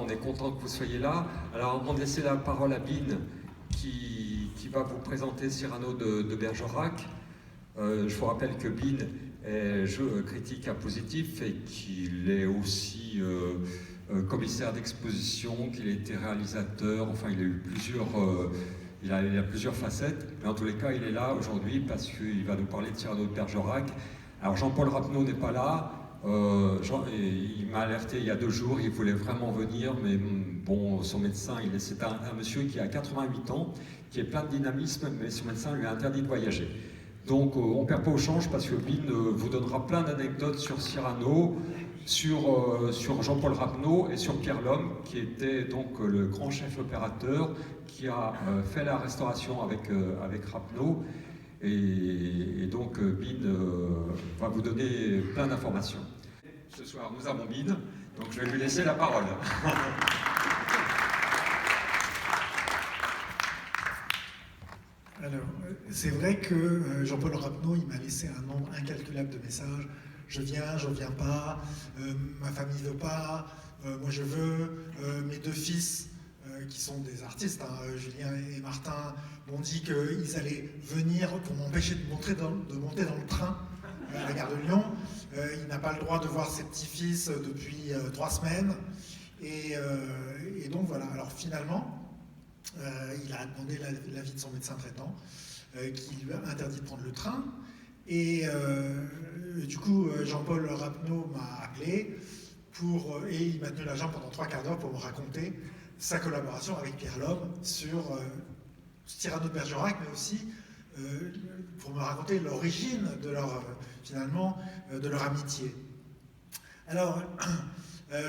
on est content que vous soyez là. Alors, avant de laisser la parole à Bin, qui va vous présenter Cyrano de Bergerac, je vous rappelle que Bin est critique à positif et qu'il est aussi commissaire d'exposition, qu'il a été réalisateur, enfin il a eu il a plusieurs facettes, mais en tous les cas il est là aujourd'hui parce qu'il va nous parler de Cyrano de Bergerac. Alors Jean-Paul Rapneau n'est pas là, il m'a alerté il y a 2 jours, il voulait vraiment venir, mais bon, son médecin, c'est un monsieur qui a 88 ans, qui est plein de dynamisme, mais son médecin lui a interdit de voyager. Donc on ne perd pas au change parce que Bin vous donnera plein d'anecdotes sur Cyrano, sur Jean-Paul Rapneau et sur Pierre Lhomme, qui était donc le grand chef opérateur qui a fait la restauration avec Rapneau. Et donc Bin va vous donner plein d'informations. Ce soir nous avons Bin, donc je vais lui laisser la parole. Alors, c'est vrai que Jean-Paul Rapneau, il m'a laissé un nombre incalculable de messages. Je viens pas, ma famille veut pas, moi je veux, mes 2 fils, qui sont des artistes, hein, Julien et Martin, m'ont dit qu'ils allaient venir pour m'empêcher de monter dans le train à la gare de Lyon. Il n'a pas le droit de voir ses petits-fils depuis 3 semaines. Et donc voilà, alors finalement, il a demandé l'avis de son médecin traitant, qui lui a interdit de prendre le train. Et du coup, Jean-Paul Rapneau m'a appelé et il m'a tenu la jambe pendant 3 quarts d'heure pour me raconter sa collaboration avec Pierre Lhomme sur Cyrano de Bergerac, mais aussi pour me raconter l'origine de de leur amitié. Alors,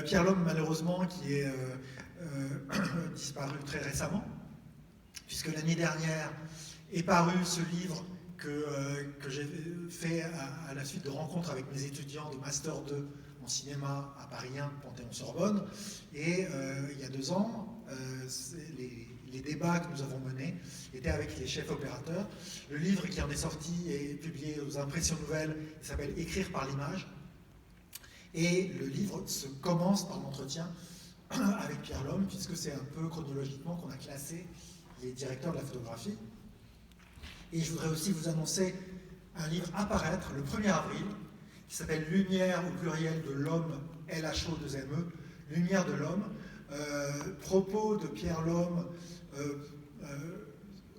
Pierre Lhomme, malheureusement, qui est disparu très récemment, puisque l'année dernière est paru ce livre que j'ai fait à la suite de rencontres avec mes étudiants de Master 2 en cinéma à Paris 1, Panthéon-Sorbonne. Et il y a 2 ans, les débats que nous avons menés étaient avec les chefs opérateurs. Le livre qui en est sorti est publié aux Impressions Nouvelles, il s'appelle « Écrire par l'image ». Et le livre se commence par l'entretien avec Pierre Lhomme, puisque c'est un peu chronologiquement qu'on a classé les directeurs de la photographie. Et je voudrais aussi vous annoncer un livre à paraître le 1er avril, qui s'appelle « Lumière » au pluriel de l'homme, LHO2ME, « Lumière de l'homme », propos de Pierre Lhomme,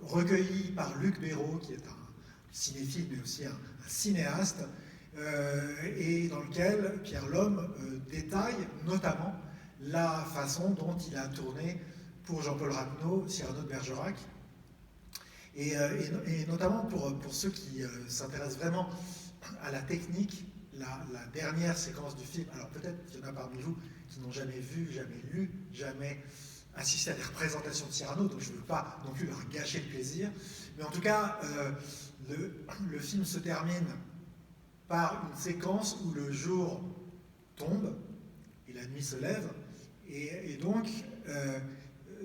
recueillis par Luc Béraud, qui est un cinéphile, mais aussi un cinéaste, et dans lequel Pierre Lhomme détaille notamment la façon dont il a tourné pour Jean-Paul Rapneau, Cyrano de Bergerac, et notamment pour ceux qui s'intéressent vraiment à la technique, la dernière séquence du film. Alors peut-être qu'il y en a parmi vous qui n'ont jamais vu, jamais lu, jamais assisté à des représentations de Cyrano, donc je ne veux pas non plus leur gâcher le plaisir, mais en tout cas, le film se termine par une séquence où le jour tombe et la nuit se lève, et donc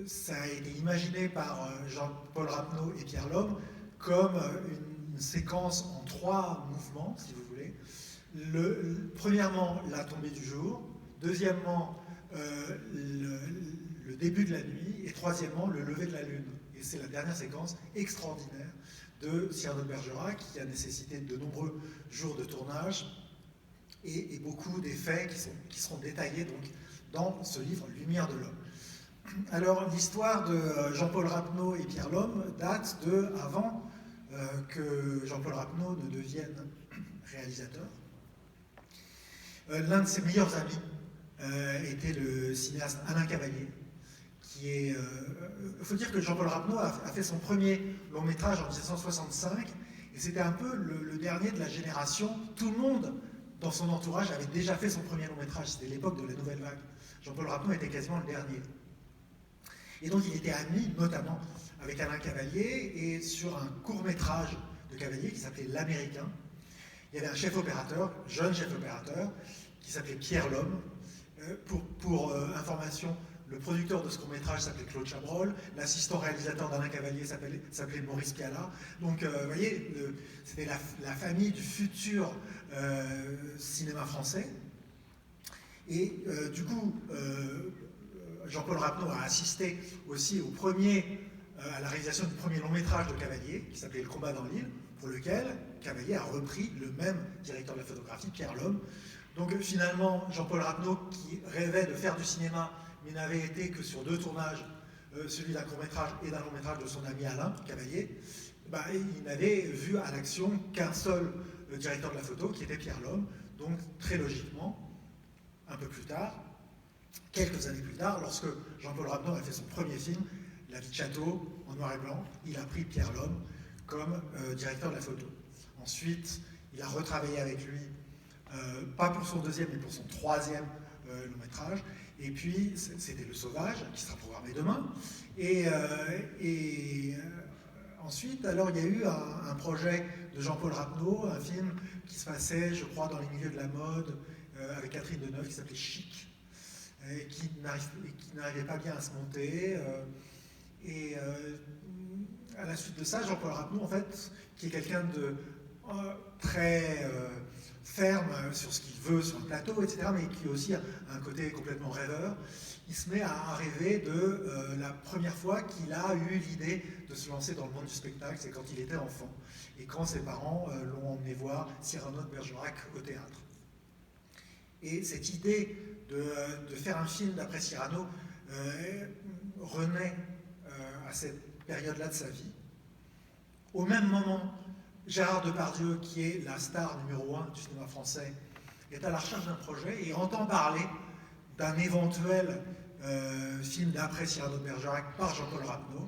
ça a été imaginé par Jean-Paul Rapneau et Pierre Lhomme comme une séquence en 3 mouvements, si vous voulez. Premièrement, la tombée du jour, deuxièmement, le début de la nuit, et troisièmement, le lever de la lune. Et c'est la dernière séquence extraordinaire de Cyrano de Bergerac, qui a nécessité de nombreux jours de tournage et beaucoup d'effets qui seront détaillés donc, dans ce livre « Lumière de l'homme ». Alors, l'histoire de Jean-Paul Rapneau et Pierre Lhomme date de avant que Jean-Paul Rapneau ne devienne réalisateur. L'un de ses meilleurs amis était le cinéaste Alain Cavalier, qui est... Il faut dire que Jean-Paul Rapneau a fait son premier long métrage en 1965, et c'était un peu le dernier de la génération. Tout le monde dans son entourage avait déjà fait son premier long métrage, c'était l'époque de la Nouvelle Vague. Jean-Paul Rapneau était quasiment le dernier. Et donc il était ami notamment avec Alain Cavalier, et sur un court métrage de Cavalier qui s'appelait L'Américain, il y avait un chef opérateur, jeune chef opérateur, qui s'appelait Pierre Lhomme. Pour information, le producteur de ce court-métrage s'appelait Claude Chabrol, l'assistant réalisateur d'Alain Cavalier s'appelait Maurice Pialat. Donc, vous voyez, c'était la famille du futur cinéma français. Et du coup, Jean-Paul Rapneau a assisté aussi à la réalisation du premier long métrage de Cavalier, qui s'appelait Le combat dans l'île, pour lequel Cavalier a repris le même directeur de la photographie, Pierre Lhomme. Donc finalement, Jean-Paul Rapneau, qui rêvait de faire du cinéma, mais n'avait été que sur 2 tournages, celui d'un court-métrage et d'un long-métrage de son ami Alain Cavalier, il n'avait vu à l'action qu'un seul directeur de la photo, qui était Pierre Lhomme. Donc très logiquement, un peu plus tard, quelques années plus tard, lorsque Jean-Paul Rapneau a fait son premier film, La vie de château, en noir et blanc, il a pris Pierre Lhomme comme directeur de la photo. Ensuite, il a retravaillé avec lui, pas pour son 2e, mais pour son 3e long métrage. Et puis, c'était Le Sauvage, qui sera programmé demain. Ensuite, alors, il y a eu un projet de Jean-Paul Rapneau, un film qui se passait, je crois, dans les milieux de la mode, avec Catherine Deneuve, qui s'appelait Chic, et qui n'arrivait pas bien à se monter. À la suite de ça, Jean-Paul Rapneau, en fait, qui est quelqu'un de très ferme sur ce qu'il veut sur un plateau, etc., mais qui aussi a un côté complètement rêveur, il se met à rêver de la première fois qu'il a eu l'idée de se lancer dans le monde du spectacle, c'est quand il était enfant, et quand ses parents l'ont emmené voir Cyrano de Bergerac au théâtre. Et cette idée de faire un film d'après Cyrano renaît à cette période-là de sa vie. Au même moment, Gérard Depardieu, qui est la star numéro 1 du cinéma français, est à la recherche d'un projet et entend parler d'un éventuel film d'après Cyrano de Bergerac par Jean-Paul Rapneau.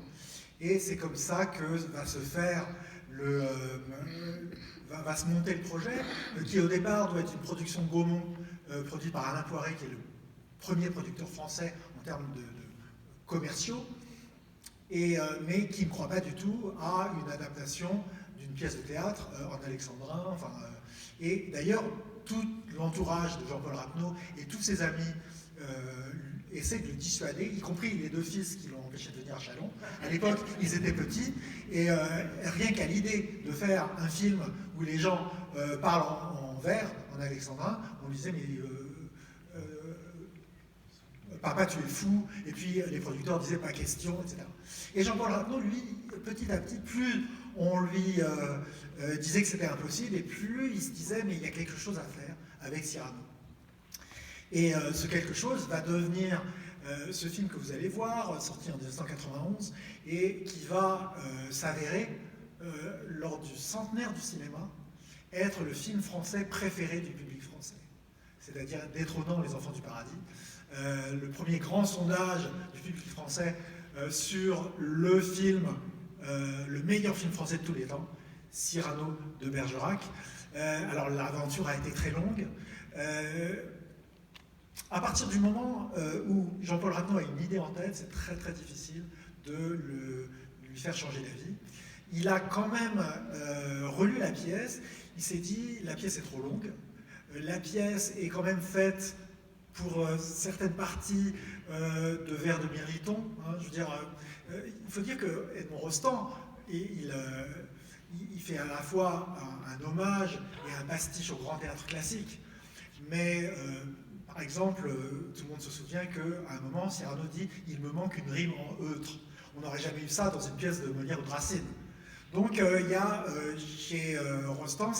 Et c'est comme ça que va se faire va se monter le projet, qui au départ doit être une production Gaumont, produite par Alain Poiré, qui est le premier producteur français en termes de commerciaux, mais qui ne croit pas du tout à une adaptation d'une pièce de théâtre en alexandrin. Et d'ailleurs, tout l'entourage de Jean-Paul Rapneau et tous ses amis essaient de le dissuader, y compris les 2 fils qui l'ont empêché de venir à Châlons. À l'époque, ils étaient petits, et rien qu'à l'idée de faire un film où les gens parlent en vers, en alexandrin, on lui disait, mais papa, tu es fou, et puis les producteurs disaient pas question, etc. Et Jean-Paul Rapneau, lui, petit à petit, plus on lui disait que c'était impossible, et plus il se disait, mais il y a quelque chose à faire avec Cyrano. Et ce quelque chose va devenir ce film que vous allez voir, sorti en 1991, et qui va s'avérer, lors du centenaire du cinéma, être le film français préféré du public français. C'est-à-dire détrônant Les Enfants du Paradis. Le premier grand sondage du public français sur le film, le meilleur film français de tous les temps, Cyrano de Bergerac. Alors l'aventure a été très longue. À partir du moment où Jean-Paul Rapneau a une idée en tête, c'est très très difficile de lui faire changer d'avis. Il a quand même relu la pièce, il s'est dit la pièce est trop longue, la pièce est quand même faite pour certaines parties de vers de Mirliton. Hein, je veux dire, il faut dire que Edmond Rostand, il fait à la fois un hommage et un pastiche au grand théâtre classique, mais par exemple, tout le monde se souvient qu'à un moment, Cyrano dit « il me manque une rime en eutre ». On n'aurait jamais eu ça dans une pièce de Molière ou de Racine. Donc il y a chez Rostand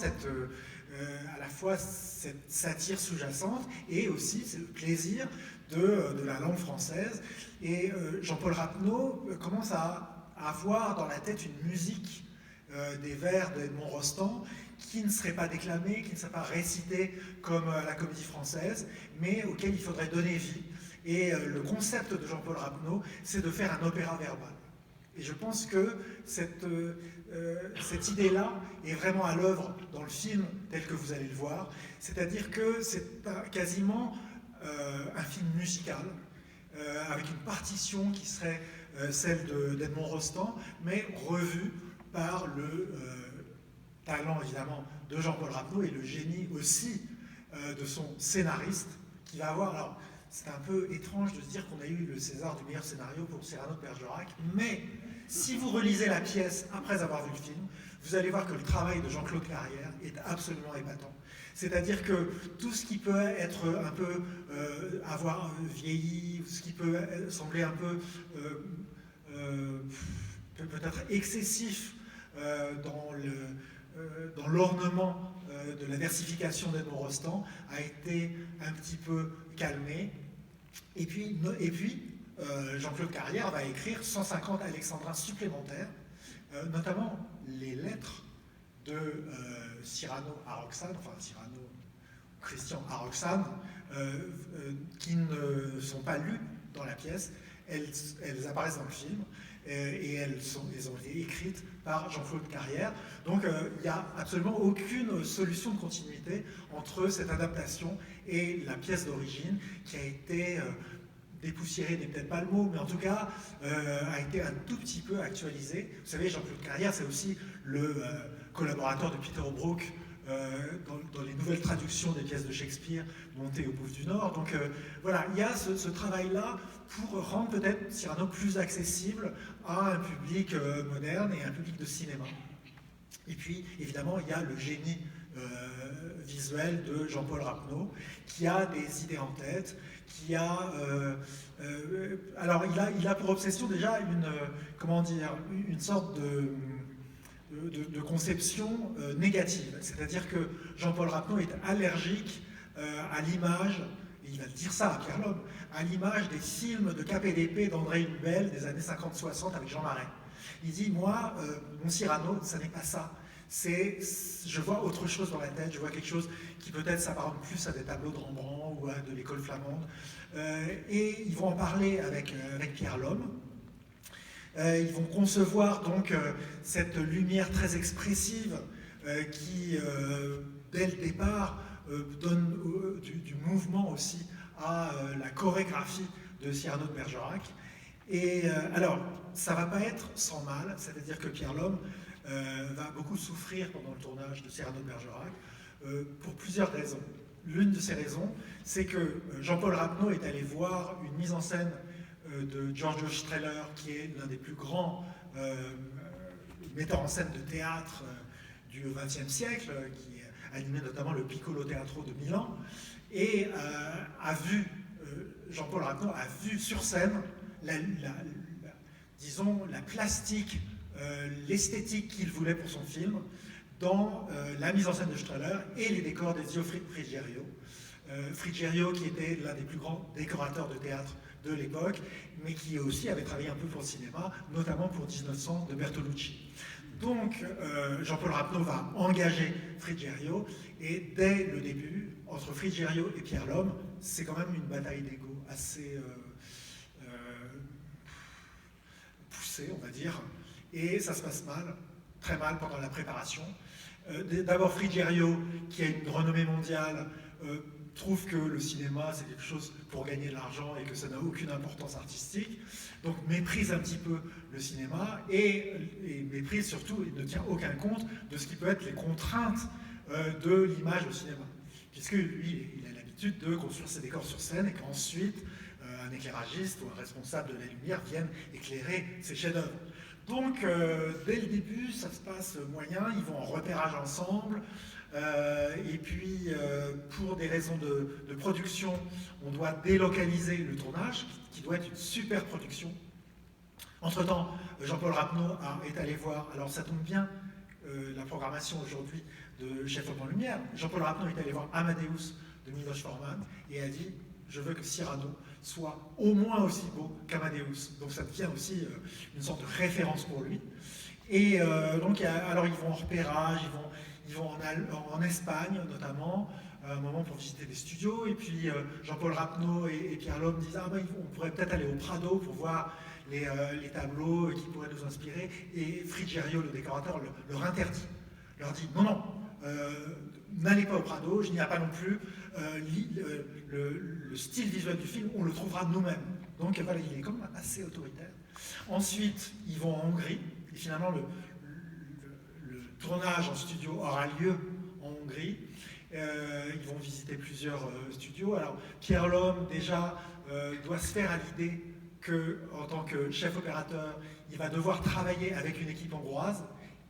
à la fois cette satire sous-jacente et aussi ce plaisir de la langue française. Et Jean-Paul Rapneau commence à avoir dans la tête une musique des vers d'Edmond Rostand qui ne serait pas déclamé, qui ne serait pas récité comme à la Comédie Française, mais auquel il faudrait donner vie. Et le concept de Jean-Paul Rapneau, c'est de faire un opéra verbal. Et je pense que cette idée-là est vraiment à l'œuvre dans le film tel que vous allez le voir. C'est-à-dire que c'est quasiment un film musical, avec une partition qui serait celle d'Edmond Rostand, mais revue par le talent évidemment de Jean-Paul Rapneau et le génie aussi de son scénariste, qui va avoir... Alors, c'est un peu étrange de se dire qu'on a eu le César du meilleur scénario pour Cyrano de Bergerac, mais si vous relisez la pièce après avoir vu le film, vous allez voir que le travail de Jean-Claude Carrière est absolument épatant. C'est-à-dire que tout ce qui peut être un peu avoir vieilli, ce qui peut sembler un peu peut-être excessif dans l'ornement de la versification d'Edmond Rostand a été un petit peu calmé. Et puis Jean-Claude Carrière va écrire 150 alexandrins supplémentaires, notamment les lettres de Cyrano à Roxane, enfin Cyrano Christian à Roxane, qui ne sont pas lues dans la pièce. Elles apparaissent dans le film et elles ont été écrites par Jean-Claude Carrière. Donc il n'y a absolument aucune solution de continuité entre cette adaptation et la pièce d'origine qui a été dépoussiérée, n'est peut-être pas le mot, mais en tout cas a été un tout petit peu actualisée. Vous savez, Jean-Claude Carrière, c'est aussi le collaborateur de Peter Brook dans les nouvelles traductions des pièces de Shakespeare montées au Bouffe du Nord. Donc voilà, il y a ce travail-là pour rendre peut-être Cyrano plus accessible à un public moderne et un public de cinéma. Et puis, évidemment, il y a le génie visuel de Jean-Paul Rapneau, qui a des idées en tête, qui a... alors, il a pour obsession déjà une sorte de conception négative. C'est-à-dire que Jean-Paul Rapneau est allergique à l'image, et il va dire ça à Pierre Lhomme, à l'image des films de Cap et d'épée d'André Hubel des années 50-60 avec Jean Marais. Il dit, moi, mon Cyrano, ça n'est pas ça. Je vois autre chose dans la tête, je vois quelque chose qui peut-être s'apparente plus à des tableaux de Rembrandt ou à de l'école flamande. Et ils vont en parler avec Pierre Lhomme. Ils vont concevoir donc cette lumière très expressive qui, dès le départ, donne du mouvement aussi à la chorégraphie de Cyrano de Bergerac. Et alors, ça ne va pas être sans mal, c'est-à-dire que Pierre Lhomme va beaucoup souffrir pendant le tournage de Cyrano de Bergerac pour plusieurs raisons. L'une de ces raisons, c'est que Jean-Paul Rapneau est allé voir une mise en scène de Giorgio Strehler, qui est l'un des plus grands metteurs en scène de théâtre du XXe siècle, qui animait notamment le Piccolo Teatro de Milan, et Jean-Paul Rapneau a vu sur scène disons, la plastique, l'esthétique qu'il voulait pour son film, dans la mise en scène de Strehler et les décors d'Ezio Frigerio. Frigerio qui était l'un des plus grands décorateurs de théâtre de l'époque, mais qui aussi avait travaillé un peu pour le cinéma, notamment pour 1900 de Bertolucci. Donc Jean-Paul Rapneau va engager Frigerio, et dès le début, entre Frigerio et Pierre Lhomme, c'est quand même une bataille d'ego assez poussée, on va dire, et ça se passe mal, très mal pendant la préparation. D'abord Frigerio, qui a une renommée mondiale, trouve que le cinéma c'est quelque chose pour gagner de l'argent et que ça n'a aucune importance artistique, donc méprise un petit peu le cinéma et méprise surtout, il ne tient aucun compte de ce qui peut être les contraintes de l'image au cinéma, puisque lui il a l'habitude de construire ses décors sur scène et qu'ensuite un éclairagiste ou un responsable de la lumière vienne éclairer ses chefs-d'œuvre. Donc dès le début ça se passe moyen, ils vont en repérage ensemble. Et puis, pour des raisons de production, on doit délocaliser le tournage, qui doit être une super production. Entre-temps, Jean-Paul Rapneau est allé voir, alors ça tombe bien, la programmation aujourd'hui de Chef en lumière, Jean-Paul Rapneau est allé voir Amadeus de Miloš Forman et a dit « Je veux que Cyrano soit au moins aussi beau qu'Amadeus ». Donc ça devient aussi une sorte de référence pour lui. Et donc, alors ils vont en repérage, ils vont en Espagne notamment, à un moment pour visiter des studios, et puis Jean-Paul Rapneau et Pierre Lhomme disent « Ah ben, on pourrait peut-être aller au Prado pour voir les tableaux qui pourraient nous inspirer », et Frigerio, le décorateur, leur interdit, leur dit « Non, non, n'allez pas au Prado, je n'y ai pas non plus, le style visuel du film, on le trouvera nous-mêmes ». Donc voilà, il est quand même assez autoritaire. Ensuite, ils vont en Hongrie, et finalement le tournage en studio aura lieu en Hongrie, Ils vont visiter plusieurs studios. Alors, Pierre Lhomme, déjà, doit se faire à l'idée qu'en tant que chef opérateur, il va devoir travailler avec une équipe hongroise.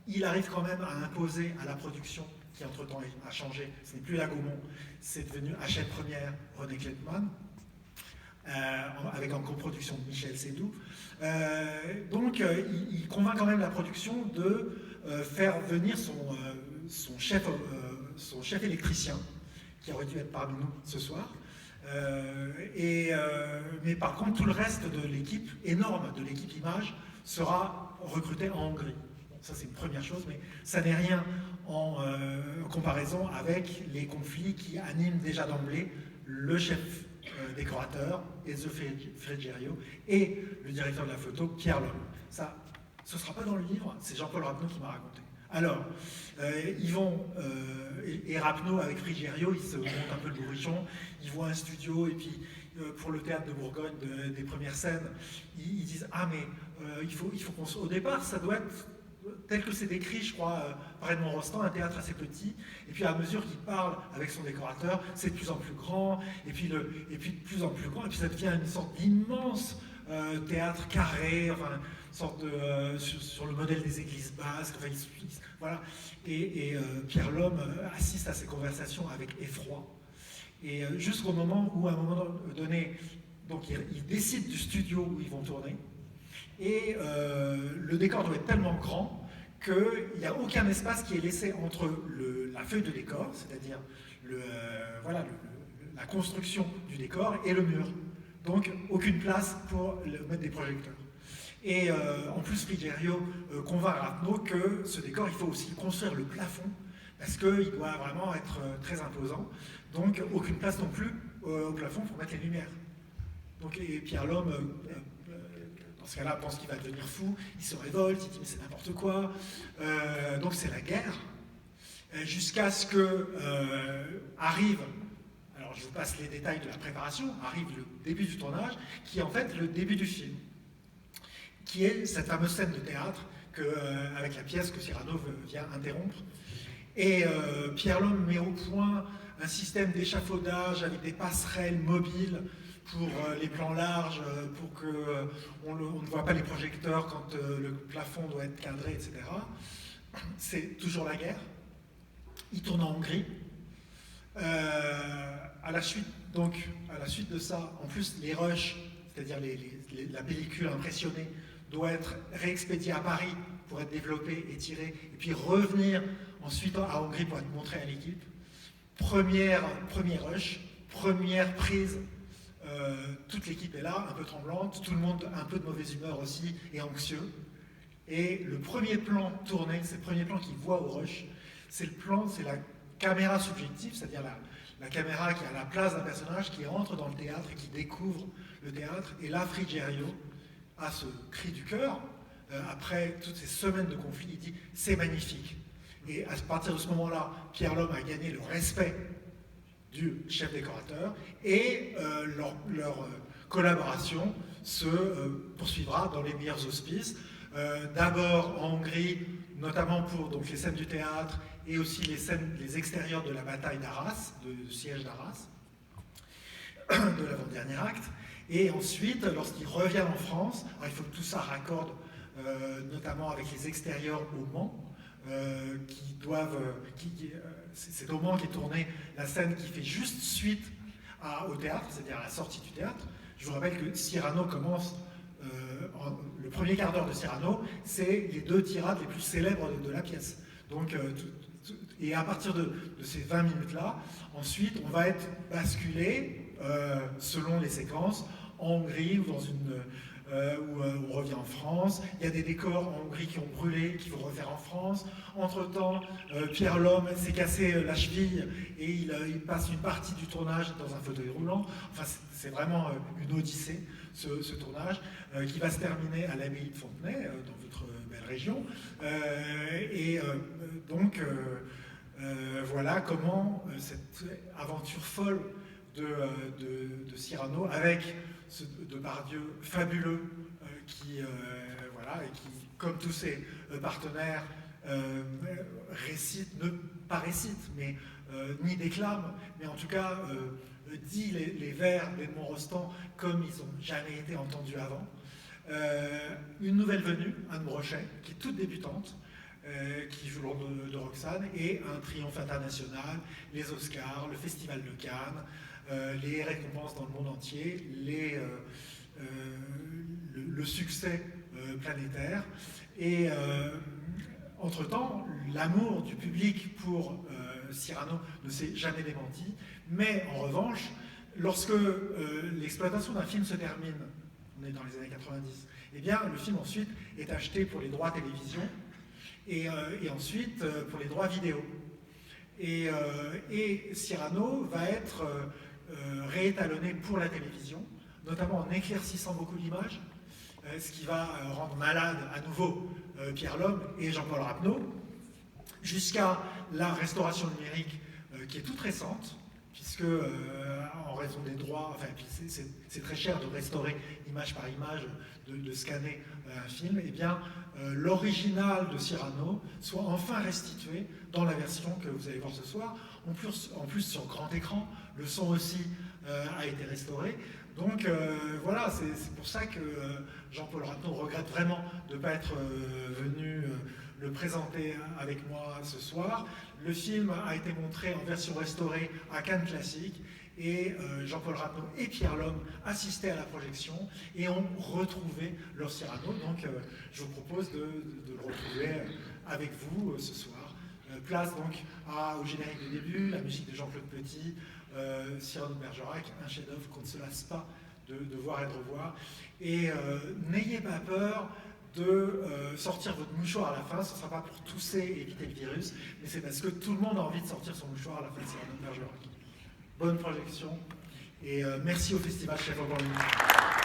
Il arrive quand même à imposer à la production, qui entre-temps a changé, ce n'est plus la Gaumont, c'est devenu Hachette Première, René Klettmann, avec en coproduction de Michel Sédou. Donc, il convainc quand même la production de faire venir son chef électricien, qui aurait dû être parmi nous ce soir. Mais par contre, tout le reste de l'équipe, énorme de l'équipe image, sera recruté en Hongrie. Bon, ça, c'est une première chose, mais ça n'est rien en comparaison avec les conflits qui animent déjà d'emblée le chef décorateur, Enzo Frigerio, et le directeur de la photo, Pierre Lhomme. Ça, ce ne sera pas dans le livre, c'est Jean-Paul Rapneau qui m'a raconté. Alors, ils vont, et Rapneau avec Frigerio, ils se montent un peu le bourrichon, ils voient un studio, et puis pour le théâtre de Bourgogne, des premières scènes, ils disent « Ah mais il faut qu'on... Au départ, ça doit être tel que c'est décrit, je crois, par Edmond Rostand, un théâtre assez petit, et puis à mesure qu'il parle avec son décorateur, c'est de plus en plus grand, et puis de plus en plus grand, et puis ça devient une sorte d'immense théâtre carré, enfin, sorte de, sur le modèle des églises basques, enfin, voilà. Et Pierre Lhomme assiste à ces conversations avec effroi. Et jusqu'au moment où, à un moment donné, donc il décide du studio où ils vont tourner, et le décor doit être tellement grand qu'il n'y a aucun espace qui est laissé entre la feuille de décor, c'est-à-dire voilà, la construction du décor, et le mur. Donc aucune place pour mettre des projecteurs. Et en plus, Frigerio convainc Rapneau que ce décor, il faut aussi construire le plafond, parce qu'il doit vraiment être très imposant. Donc aucune place non plus au plafond pour mettre les lumières. Donc, et Pierre Lhomme, dans ce cas-là, pense qu'il va devenir fou, il se révolte, il dit mais c'est n'importe quoi. Donc c'est la guerre, jusqu'à ce que arrive, alors je vous passe les détails de la préparation, arrive le début du tournage, qui est en fait le début du film, qui est cette fameuse scène de théâtre avec la pièce que Cyrano vient interrompre. Et Pierre Lhomme met au point un système d'échafaudage avec des passerelles mobiles pour les plans larges, pour qu'on ne voit pas les projecteurs quand le plafond doit être cadré, etc. C'est toujours la guerre. Il tourne en Hongrie. À la suite de ça, en plus, les rushs, c'est-à-dire la pellicule impressionnée, doit être réexpédiée à Paris pour être développée et tirée, et puis revenir ensuite à Hongrie pour être montrée à l'équipe. Premier rush, première prise, toute l'équipe est là, un peu tremblante, tout le monde un peu de mauvaise humeur aussi, et anxieux. Et le premier plan tourné, c'est le premier plan qu'il voit au rush, c'est la caméra subjective, c'est-à-dire la caméra qui est à la place d'un personnage qui entre dans le théâtre et qui découvre le théâtre. Et là, Frigerio a ce cri du cœur, après toutes ces semaines de conflit, il dit « c'est magnifique ». Et à partir de ce moment-là, Pierre Lhomme a gagné le respect du chef décorateur, et leur collaboration se poursuivra dans les meilleurs auspices. D'abord en Hongrie, notamment pour donc, les scènes du théâtre, et aussi les extérieurs de la bataille d'Arras, du siège d'Arras, de l'avant-dernier acte. Et ensuite, lorsqu'ils reviennent en France, alors il faut que tout ça raccorde, notamment avec les extérieurs au Mans, c'est au Mans qui est tournée la scène qui fait juste suite au théâtre, c'est-à-dire à la sortie du théâtre. Je vous rappelle que Cyrano commence, le premier quart d'heure de Cyrano, c'est les 2 tirades les plus célèbres de la pièce. Donc, et à partir de ces 20 minutes-là, ensuite, on va être basculé, selon les séquences, en Hongrie ou où on revient en France. Il y a des décors en Hongrie qui ont brûlé, qu'il faut refaire en France. Entre-temps, Pierre Lhomme s'est cassé la cheville et il passe une partie du tournage dans un fauteuil roulant. Enfin, c'est vraiment une odyssée, ce tournage, qui va se terminer à l'abbaye de Fontenay, dans votre belle région. Donc, voilà comment cette aventure folle de Cyrano, avec ce Depardieu fabuleux, qui, voilà, et qui, comme tous ses partenaires, pas récite, mais ni déclame, mais en tout cas dit les vers d'Edmond Rostand comme ils n'ont jamais été entendus avant. Une nouvelle venue, Anne Brochet, qui est toute débutante, qui joue le rôle de Roxane, et un triomphe international, les Oscars, le Festival de Cannes, les récompenses dans le monde entier, le succès planétaire. Et entre-temps, l'amour du public pour Cyrano ne s'est jamais démenti, mais en revanche, lorsque l'exploitation d'un film se termine, on est dans les années 90, eh bien le film ensuite est acheté pour les droits télévision et ensuite pour les droits vidéo. Et Cyrano va être réétalonné pour la télévision, notamment en éclaircissant beaucoup l'image, ce qui va rendre malade à nouveau Pierre Lhomme et Jean-Paul Rapneau, jusqu'à la restauration numérique qui est toute récente, puisque en raison des droits, enfin, c'est très cher de restaurer image par image, de scanner un film, et bien l'original de Cyrano soit enfin restitué dans la version que vous allez voir ce soir, en plus sur grand écran, le son aussi a été restauré. Donc voilà, c'est pour ça que Jean-Paul Rapneau regrette vraiment de ne pas être venu le présenter avec moi ce soir. Le film a été montré en version restaurée à Cannes Classique et Jean-Paul Rapneau et Pierre Lhomme assistaient à la projection et ont retrouvé leur Cyrano. Donc je vous propose de le retrouver avec vous ce soir. Place donc au générique de début, la musique de Jean-Claude Petit, Cyrano de Bergerac, un chef-d'œuvre qu'on ne se lasse pas de voir et de revoir. Et n'ayez pas peur de sortir votre mouchoir à la fin, ce ne sera pas pour tousser et éviter le virus, mais c'est parce que tout le monde a envie de sortir son mouchoir à la fin de Cyrano de Bergerac. Bonne projection et merci au Festival Chef au Grand Luxe.